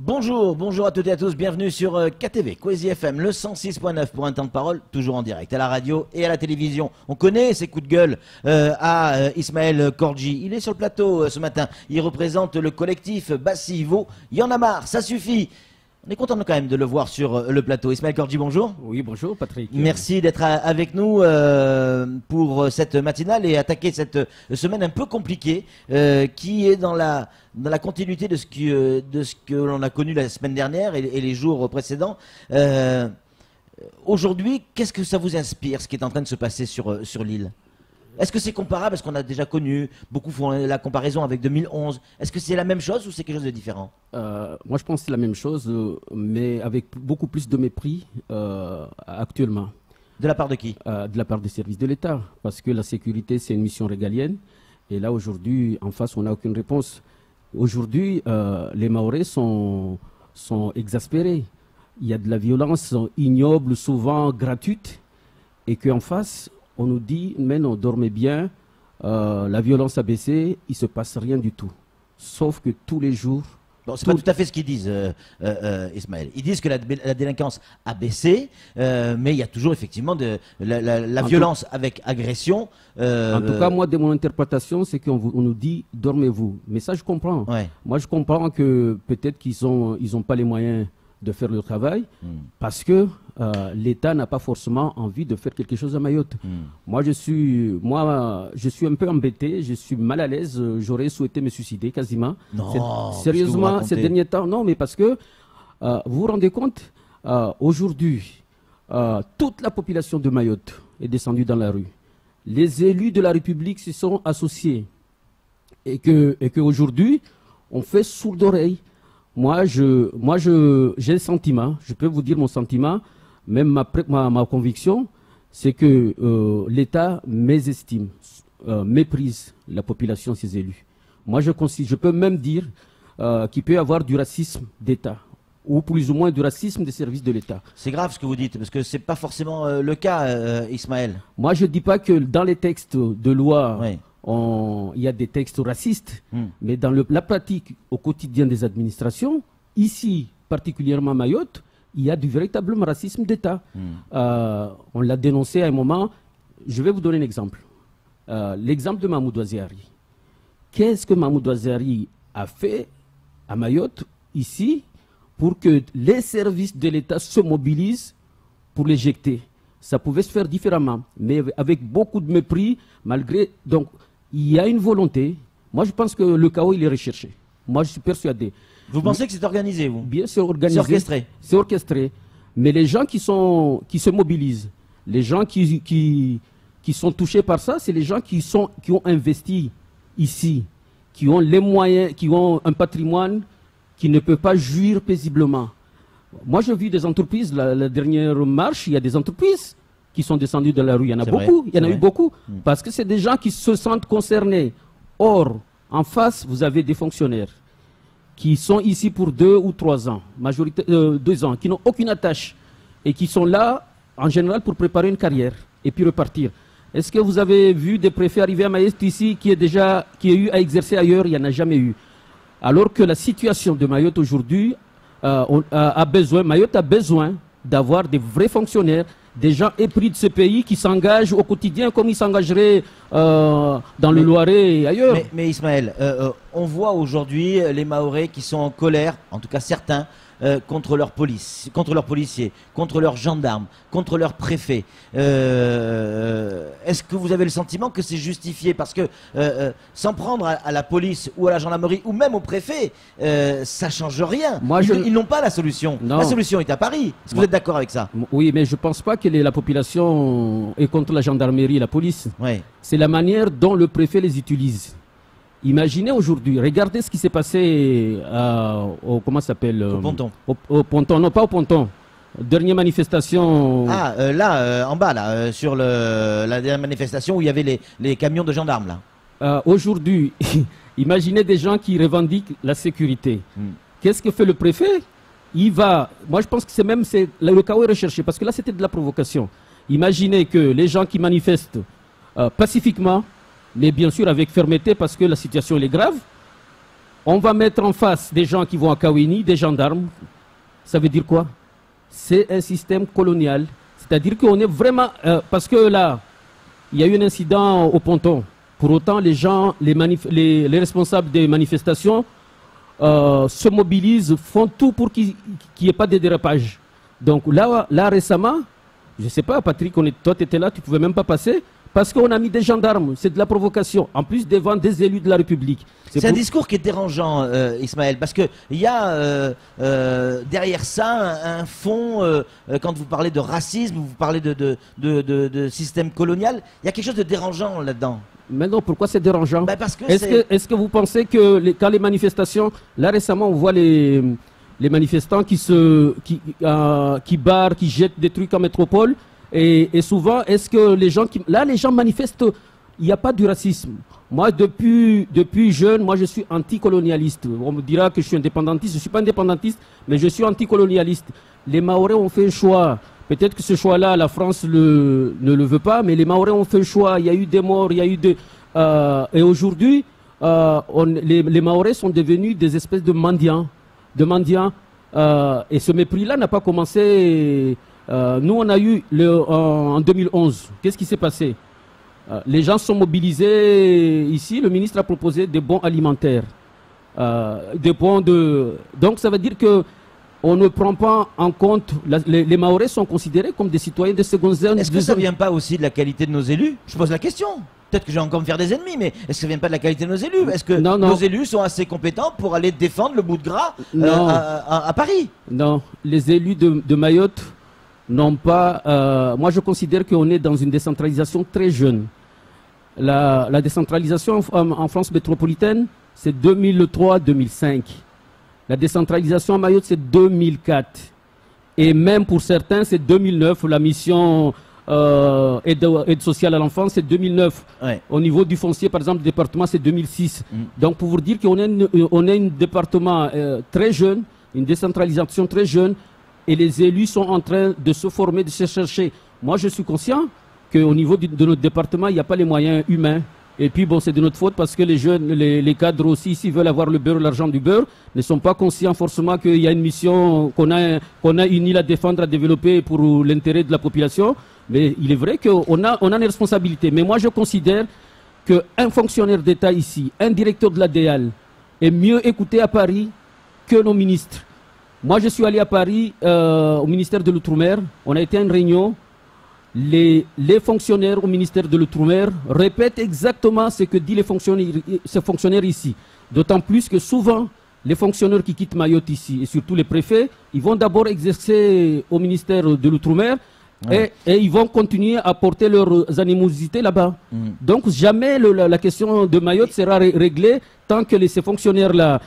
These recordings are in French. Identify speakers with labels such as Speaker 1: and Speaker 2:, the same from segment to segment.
Speaker 1: Bonjour, bonjour à toutes et à tous, bienvenue sur KTV, Kwezi FM, le 106.9 pour un temps de parole, toujours en direct, à la radio et à la télévision. On connaît ces coups de gueule à Ismaël Kordji. Il est sur le plateau ce matin, il représente le collectif Bassivo. Il y en a marre, ça suffit. On est content quand même de le voir sur le plateau. Ismaël Kordji, bonjour.
Speaker 2: Oui, bonjour Patrick.
Speaker 1: Merci d'être avec nous pour cette matinale et attaquer cette semaine un peu compliquée qui est dans la continuité de ce que l'on a connu la semaine dernière et les jours précédents. Aujourd'hui, qu'est-ce que ça vous inspire, ce qui est en train de se passer sur l'île ? Est-ce que c'est comparable à ce qu'on a déjà connu? Beaucoup font la comparaison avec 2011. Est-ce que c'est la même chose ou c'est quelque chose de différent?
Speaker 2: Moi, je pense que c'est la même chose, mais avec beaucoup plus de mépris actuellement.
Speaker 1: De la part de qui?
Speaker 2: De la part des services de l'État. Parce que la sécurité, c'est une mission régalienne. Et là, aujourd'hui, en face, on n'a aucune réponse. Aujourd'hui, les Mahorais sont exaspérés. Il y a de la violence ignoble, souvent gratuite. Et qu'en face, on nous dit, mais non, dormez bien, la violence a baissé, il ne se passe rien du tout. Sauf que tous les jours...
Speaker 1: Bon, c'est pas tout à fait ce qu'ils disent, Ismaël. Ils disent que la délinquance a baissé, mais il y a toujours effectivement la violence avec agression.
Speaker 2: En tout cas, moi, de mon interprétation, c'est qu'on nous dit, dormez-vous. Mais ça, je comprends.
Speaker 1: Ouais.
Speaker 2: Moi, je comprends que peut-être qu'ils n'ont pas les moyens de faire le travail, parce que l'État n'a pas forcément envie de faire quelque chose à Mayotte. Moi, je suis un peu embêté, je suis mal à l'aise, j'aurais souhaité me suicider quasiment.
Speaker 1: Non,
Speaker 2: sérieusement, ces derniers temps, non, mais parce que vous vous rendez compte, aujourd'hui, toute la population de Mayotte est descendue dans la rue. Les élus de la République se sont associés et qu'aujourd'hui, on fait sourde oreille. Moi, j'ai le sentiment, je peux vous dire mon sentiment, même ma conviction, c'est que l'État mésestime, méprise la population, ses élus. Moi, je peux même dire qu'il peut y avoir du racisme d'État, ou plus ou moins du racisme des services de l'État.
Speaker 1: C'est grave ce que vous dites, parce que ce n'est pas forcément le cas, Ismaël.
Speaker 2: Moi, je ne dis pas que dans les textes de loi...
Speaker 1: Oui.
Speaker 2: Il y a des textes racistes, mais dans la pratique au quotidien des administrations, ici, particulièrement à Mayotte, il y a du véritable racisme d'État. On l'a dénoncé à un moment. Je vais vous donner un exemple. L'exemple de Mahmoud Ouaziari. Qu'est-ce que Mahmoud Ouaziari a fait à Mayotte, ici, pour que les services de l'État se mobilisent pour l'éjecter? Ça pouvait se faire différemment, mais avec beaucoup de mépris, malgré... Donc, il y a une volonté. Moi, je pense que le chaos, il est recherché. Moi, je suis persuadé.
Speaker 1: Vous pensez que c'est organisé, vous?
Speaker 2: Bien, c'est organisé.
Speaker 1: C'est orchestré?
Speaker 2: C'est orchestré. Mais les gens qui se mobilisent, les gens qui sont touchés par ça, c'est les gens qui ont investi ici, qui ont les moyens, qui ont un patrimoine qui ne peut pas jouir paisiblement. Moi, j'ai vu des entreprises, la dernière marche, il y a des entreprises qui sont descendues de la rue. Il y en a beaucoup, il y en a eu beaucoup, parce que c'est des gens qui se sentent concernés. Or, en face, vous avez des fonctionnaires qui sont ici pour 2 ou 3 ans, 2 ans, qui n'ont aucune attache et qui sont là, en général, pour préparer une carrière et puis repartir. Est-ce que vous avez vu des préfets arriver à Mayotte ici qui a eu à exercer ailleurs? Il n'y en a jamais eu. Alors que la situation de Mayotte aujourd'hui, Mayotte a besoin d'avoir des vrais fonctionnaires, des gens épris de ce pays qui s'engagent au quotidien comme ils s'engageraient dans le Loiret et ailleurs.
Speaker 1: Mais Ismaël, on voit aujourd'hui les Mahorais qui sont en colère, en tout cas certains, contre leur police, contre leurs policiers, contre leurs gendarmes, contre leurs préfets. Est-ce que vous avez le sentiment que c'est justifié? Parce que s'en prendre à la police ou à la gendarmerie ou même au préfet, ça ne change rien. Ils n'ont pas la solution.
Speaker 2: Non.
Speaker 1: La solution est à Paris. Est-ce que vous êtes d'accord avec ça?
Speaker 2: Oui, mais je ne pense pas que la population est contre la gendarmerie et la police.
Speaker 1: Ouais.
Speaker 2: C'est la manière dont le préfet les utilise. Imaginez aujourd'hui, regardez ce qui s'est passé comment ça s'appelle
Speaker 1: au Ponton.
Speaker 2: Au Ponton, non pas au Ponton. Dernière manifestation.
Speaker 1: Ah, là, en bas, là, sur la dernière manifestation où il y avait les camions de gendarmes, là.
Speaker 2: Aujourd'hui, imaginez des gens qui revendiquent la sécurité. Qu'est-ce que fait le préfet? Moi je pense que le chaos est recherché, parce que là c'était de la provocation. Imaginez que les gens qui manifestent pacifiquement, mais bien sûr avec fermeté parce que la situation elle est grave, on va mettre en face des gens qui vont à Kawini, des gendarmes. Ça veut dire quoi? C'est un système colonial. C'est-à-dire qu'on est vraiment... parce que là, il y a eu un incident au ponton. Pour autant, les gens, les responsables des manifestations se mobilisent, font tout pour qu'il n'y ait pas de dérapage. Donc là récemment, je ne sais pas, Patrick, toi tu étais là, tu ne pouvais même pas passer, parce qu'on a mis des gendarmes, c'est de la provocation, en plus devant des élus de la République.
Speaker 1: C'est un discours qui est dérangeant, Ismaël, parce qu'il y a derrière ça un fond, quand vous parlez de racisme, vous parlez de système colonial, il y a quelque chose de dérangeant là-dedans.
Speaker 2: Mais non, pourquoi c'est dérangeant?
Speaker 1: Parce que
Speaker 2: est-ce que vous pensez que quand les manifestations, là récemment on voit les manifestants qui barrent, qui jettent des trucs en métropole, et souvent, est-ce que les gens les gens manifestent, il n'y a pas du racisme. Moi, depuis jeune, moi je suis anticolonialiste. On me dira que je suis indépendantiste, je ne suis pas indépendantiste, mais je suis anticolonialiste. Les Mahorais ont fait un choix. Peut-être que ce choix-là, la France ne le veut pas, mais les Mahorais ont fait un choix. Il y a eu des morts, il y a eu et aujourd'hui, les Mahorais sont devenus des espèces de mendiants. Et ce mépris-là n'a pas commencé... nous, on a eu en 2011. Qu'est-ce qui s'est passé? Les gens sont mobilisés ici. Le ministre a proposé des bons alimentaires. Donc, ça veut dire que on ne prend pas en compte... Les Mahorais sont considérés comme des citoyens de seconde zone.
Speaker 1: Est-ce que ça ne vient pas aussi de la qualité de nos élus? Je pose la question. Peut-être que je vais encore me faire des ennemis, mais est-ce que ça ne vient pas de la qualité de nos élus? Est-ce que nos élus sont assez compétents pour aller défendre le bout de gras à Paris? Non,
Speaker 2: les élus de Mayotte n'ont pas... moi, je considère qu'on est dans une décentralisation très jeune. La décentralisation en France métropolitaine, c'est 2003-2005. La décentralisation à Mayotte, c'est 2004. Et même pour certains, c'est 2009. La mission aide sociale à l'enfance, c'est 2009. Ouais. Au niveau du foncier, par exemple, du département, c'est 2006. Donc, pour vous dire qu'on est un département très jeune, une décentralisation très jeune, et les élus sont en train de se former, de se chercher. Moi, je suis conscient qu'au niveau de notre département, il n'y a pas les moyens humains. Et puis, bon, c'est de notre faute parce que les jeunes, les cadres aussi, s'ils veulent avoir le beurre, l'argent du beurre, ne sont pas conscients forcément qu'il y a une mission qu'on a unie à défendre, à développer pour l'intérêt de la population. Mais il est vrai qu'on a une responsabilité. Mais moi, je considère qu'un fonctionnaire d'État ici, un directeur de l'ADEAL, est mieux écouté à Paris que nos ministres. Moi, je suis allé à Paris, au ministère de l'Outre-mer. On a été à une réunion. Les fonctionnaires au ministère de l'Outre-mer répètent exactement ce que disent ces fonctionnaires ici. D'autant plus que souvent, les fonctionnaires qui quittent Mayotte ici, et surtout les préfets, ils vont d'abord exercer au ministère de l'Outre-mer et ils vont continuer à porter leurs animosités là-bas. Donc jamais la question de Mayotte sera réglée tant que ces fonctionnaires-là...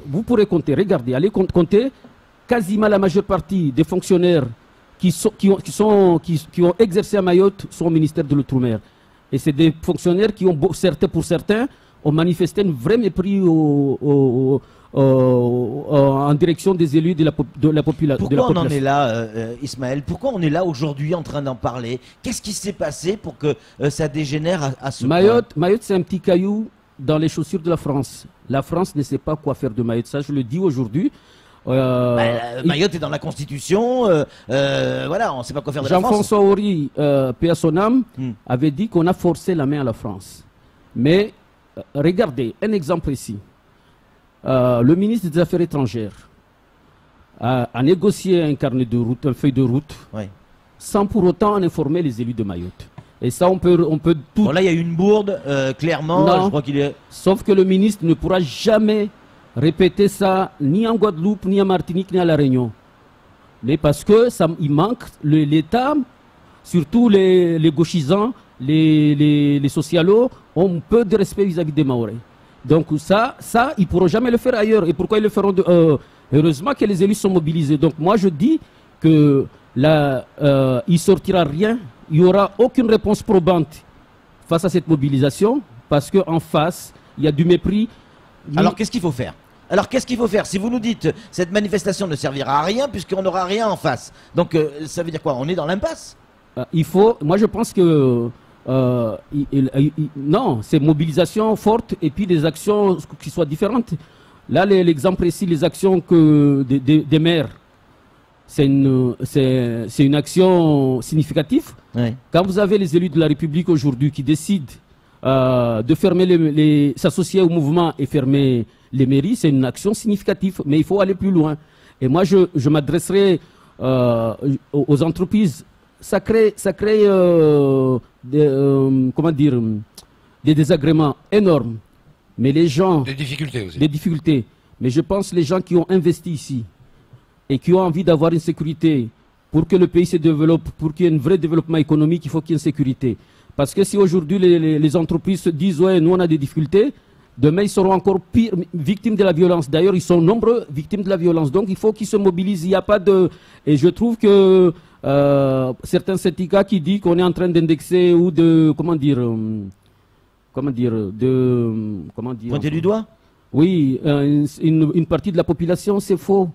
Speaker 2: vous pourrez compter, regardez, allez compter, quasiment la majeure partie des fonctionnaires qui ont exercé à Mayotte sont au ministère de l'Outre-mer. Et c'est des fonctionnaires qui ont, pour certains, ont manifesté un vrai mépris en direction des élus de la population.
Speaker 1: Pourquoi on en est là, Ismaël? Pourquoi on est là aujourd'hui en train d'en parler? Qu'est-ce qui s'est passé pour que ça dégénère à ce point?
Speaker 2: Mayotte, c'est un petit caillou dans les chaussures de la France. La France ne sait pas quoi faire de Mayotte. Ça, je le dis aujourd'hui.
Speaker 1: Mayotte est dans la Constitution, voilà, on ne sait pas quoi faire de la France.
Speaker 2: Jean-François Horry, paix à son âme, avait dit qu'on a forcé la main à la France. Mais regardez, un exemple ici. Le ministre des Affaires étrangères a négocié un carnet de route, une feuille de route, sans pour autant en informer les élus de Mayotte. Et ça, on peut tout...
Speaker 1: Bon, là, il y a une bourde, clairement,
Speaker 2: non,
Speaker 1: je crois qu'il est...
Speaker 2: Sauf que le ministre ne pourra jamais répéter ça ni en Guadeloupe, ni en Martinique, ni à La Réunion. Mais parce que il manque l'État, surtout les gauchisants, les socialos, ont peu de respect vis-à-vis des Mahorais. Donc ça, ils ne pourront jamais le faire ailleurs. Et pourquoi ils le feront heureusement que les élus sont mobilisés. Donc moi, je dis que là, il ne sortira rien. Il n'y aura aucune réponse probante face à cette mobilisation, parce qu'en face, il y a du mépris.
Speaker 1: Alors qu'est-ce qu'il faut faire? Si vous nous dites cette manifestation ne servira à rien puisqu'on n'aura rien en face, donc ça veut dire quoi? On est dans l'impasse?
Speaker 2: Moi je pense que non, c'est mobilisation forte et puis des actions qui soient différentes. Là, l'exemple précis, les actions des maires, c'est une action significative.
Speaker 1: Ouais.
Speaker 2: Quand vous avez les élus de la République aujourd'hui qui décident de fermer s'associer au mouvement et fermer les mairies, c'est une action significative, mais il faut aller plus loin. Et moi, je m'adresserai aux entreprises. Ça crée comment dire, des désagréments énormes. Mais les gens...
Speaker 3: Des difficultés aussi.
Speaker 2: Des difficultés. Mais je pense que les gens qui ont investi ici et qui ont envie d'avoir une sécurité pour que le pays se développe, pour qu'il y ait un vrai développement économique, il faut qu'il y ait une sécurité. Parce que si aujourd'hui les entreprises se disent « ouais, nous on a des difficultés », demain ils seront encore pire, victimes de la violence. D'ailleurs, ils sont nombreux victimes de la violence. Donc il faut qu'ils se mobilisent. Il n'y a pas de... Et je trouve que certains syndicats qui disent qu'on est en train d'indexer ou de... Comment dire
Speaker 1: Pointer du doigt?
Speaker 2: Oui, une partie de la population, c'est faux.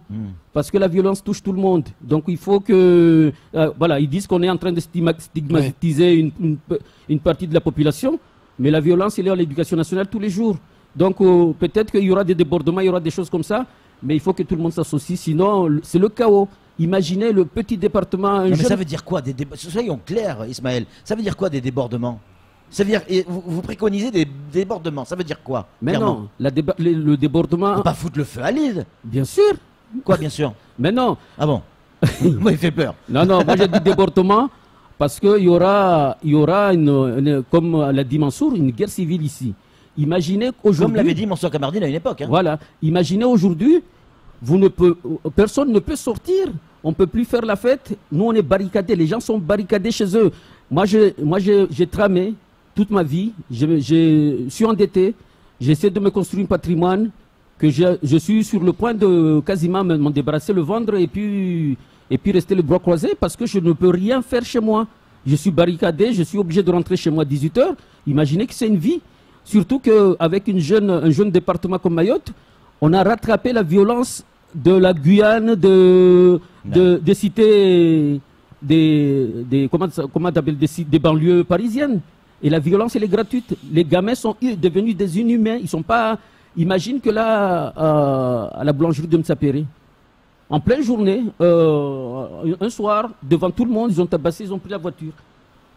Speaker 2: Parce que la violence touche tout le monde. Donc il faut que... voilà, ils disent qu'on est en train de stigmatiser une partie de la population, mais la violence, elle est à l'éducation nationale tous les jours. Donc peut-être qu'il y aura des débordements, il y aura des choses comme ça, mais il faut que tout le monde s'associe, sinon c'est le chaos. Imaginez le petit département...
Speaker 1: Non, mais ça veut dire quoi des soyons clairs, Ismaël. Ça veut dire quoi des débordements? Ça veut dire, vous préconisez des débordements, ça veut dire quoi?
Speaker 2: Mais non, le débordement...
Speaker 1: On peut pas foutre le feu à l'île.
Speaker 2: Bien sûr.
Speaker 1: Quoi, bien sûr?
Speaker 2: Mais non.
Speaker 1: Ah bon? Moi, il fait peur.
Speaker 2: Non, moi j'ai dit débordement parce qu'il y aura comme l'a dit Mansour, une guerre civile ici. Imaginez qu'aujourd'hui...
Speaker 1: Comme l'avait dit Mansour Kamardine à une époque. Hein.
Speaker 2: Voilà. Imaginez aujourd'hui, personne ne peut sortir. On ne peut plus faire la fête. Nous, on est barricadés. Les gens sont barricadés chez eux. Moi, j'ai tramé toute ma vie, je suis endetté, j'essaie de me construire un patrimoine que je suis sur le point de quasiment m'en débarrasser, le vendre et puis rester le bras croisé parce que je ne peux rien faire chez moi. Je suis barricadé, je suis obligé de rentrer chez moi à 18 h. Imaginez que c'est une vie. Surtout qu'avec un jeune département comme Mayotte, on a rattrapé la violence de la Guyane, des cités, des banlieues parisiennes. Et la violence, elle est gratuite. Les gamins sont devenus des inhumains. Ils sont pas... Imagine que là, à la boulangerie de Mtsapéré, en pleine journée, un soir, devant tout le monde, ils ont tabassé, ils ont pris la voiture.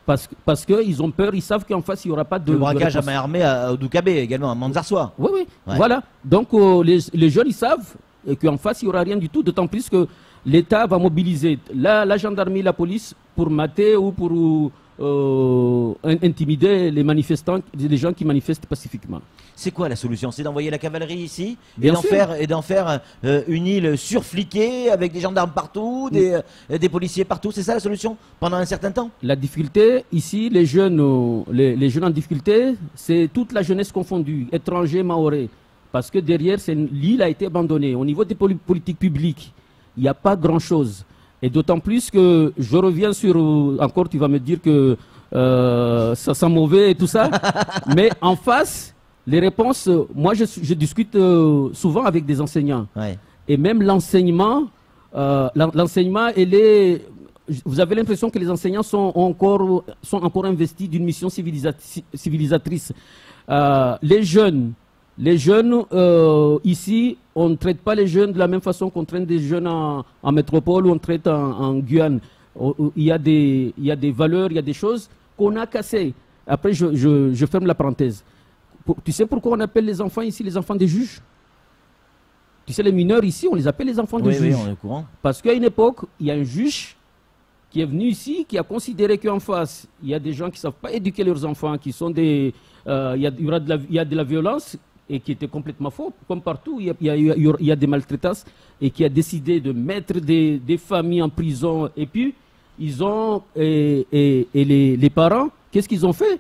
Speaker 2: Parce qu'ils ont peur, ils savent qu'en face, il n'y aura pas de...
Speaker 1: Le braquage à main armée à Doukabé également, à Manzarsois.
Speaker 2: Oui, ouais. Voilà. Donc, les jeunes, ils savent qu'en face, il n'y aura rien du tout, d'autant plus que l'État va mobiliser la gendarmerie, la police pour mater ou pour... intimider les manifestants, les gens qui manifestent pacifiquement.
Speaker 1: C'est quoi la solution? C'est d'envoyer la cavalerie ici et d'en faire une île surfliquée avec des gendarmes partout, des policiers partout. C'est ça la solution pendant un certain temps? La
Speaker 2: difficulté ici, les jeunes en difficulté, c'est toute la jeunesse confondue, étrangers, mahorais. Parce que derrière, l'île a été abandonnée. Au niveau des politiques publiques, il n'y a pas grand-chose. Et d'autant plus que je reviens sur... Encore, tu vas me dire que ça sent mauvais et tout ça. Mais en face, les réponses... Moi, je discute souvent avec des enseignants. Ouais. Et même l'enseignement, vous avez l'impression que les enseignants sont encore investis d'une mission civilisatrice. Les jeunes, ici, on ne traite pas les jeunes de la même façon qu'on traite des jeunes en métropole ou on traite en Guyane. Il y a des valeurs, il y a des choses qu'on a cassées. Après, je ferme la parenthèse. Tu sais pourquoi on appelle les enfants ici les enfants des juges? Tu sais, les mineurs ici, on les appelle les enfants des juges.
Speaker 1: Oui, on est au courant.
Speaker 2: Parce qu'à une époque, il y a un juge qui est venu ici, qui a considéré qu'en face, il y a des gens qui ne savent pas éduquer leurs enfants, qui sont des... il y a de la violence, et qui était complètement faux. Comme partout, il y a des maltraitances, et qui a décidé de mettre des familles en prison. Et puis, ils ont... Et les parents, qu'est-ce qu'ils ont fait?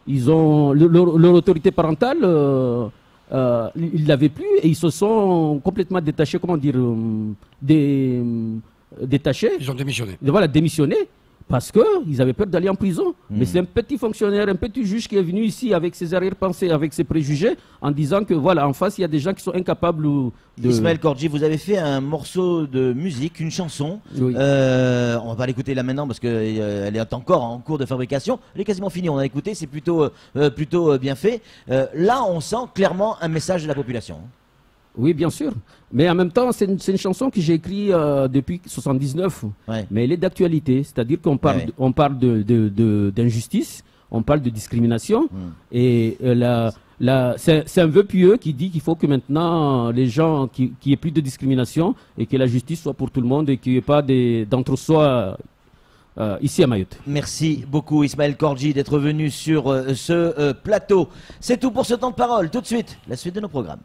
Speaker 2: Ils ont... Leur autorité parentale... ils ne l'avaient plus et ils se sont complètement détachés, comment dire, détachés.
Speaker 3: Ils ont démissionné.
Speaker 2: Voilà, démissionné parce qu'ils avaient peur d'aller en prison. Mais c'est un petit fonctionnaire, un petit juge qui est venu ici avec ses arrière-pensées, avec ses préjugés, en disant que voilà, en face, il y a des gens qui sont incapables de...
Speaker 1: Ismaël Kordji, vous avez fait un morceau de musique, une chanson.
Speaker 2: Oui.
Speaker 1: On va l'écouter là maintenant parce qu'elle est encore en cours de fabrication. Elle est quasiment finie, on a écouté, c'est plutôt bien fait. Là, on sent clairement un message de la population.
Speaker 2: Oui, bien sûr. Mais en même temps, c'est une chanson que j'ai écrite depuis 79.
Speaker 1: Ouais.
Speaker 2: Mais elle est d'actualité. C'est-à-dire qu'on parle,
Speaker 1: Ouais.
Speaker 2: on parle d'injustice, on parle de discrimination. Et c'est un vœu pieux qui dit qu'il faut que maintenant, les gens, qu'il n'y ait plus de discrimination et que la justice soit pour tout le monde et qu'il n'y ait pas d'entre-soi ici à Mayotte.
Speaker 1: Merci beaucoup Ismaël Kordji d'être venu sur ce plateau. C'est tout pour ce temps de parole. Tout de suite, la suite de nos programmes.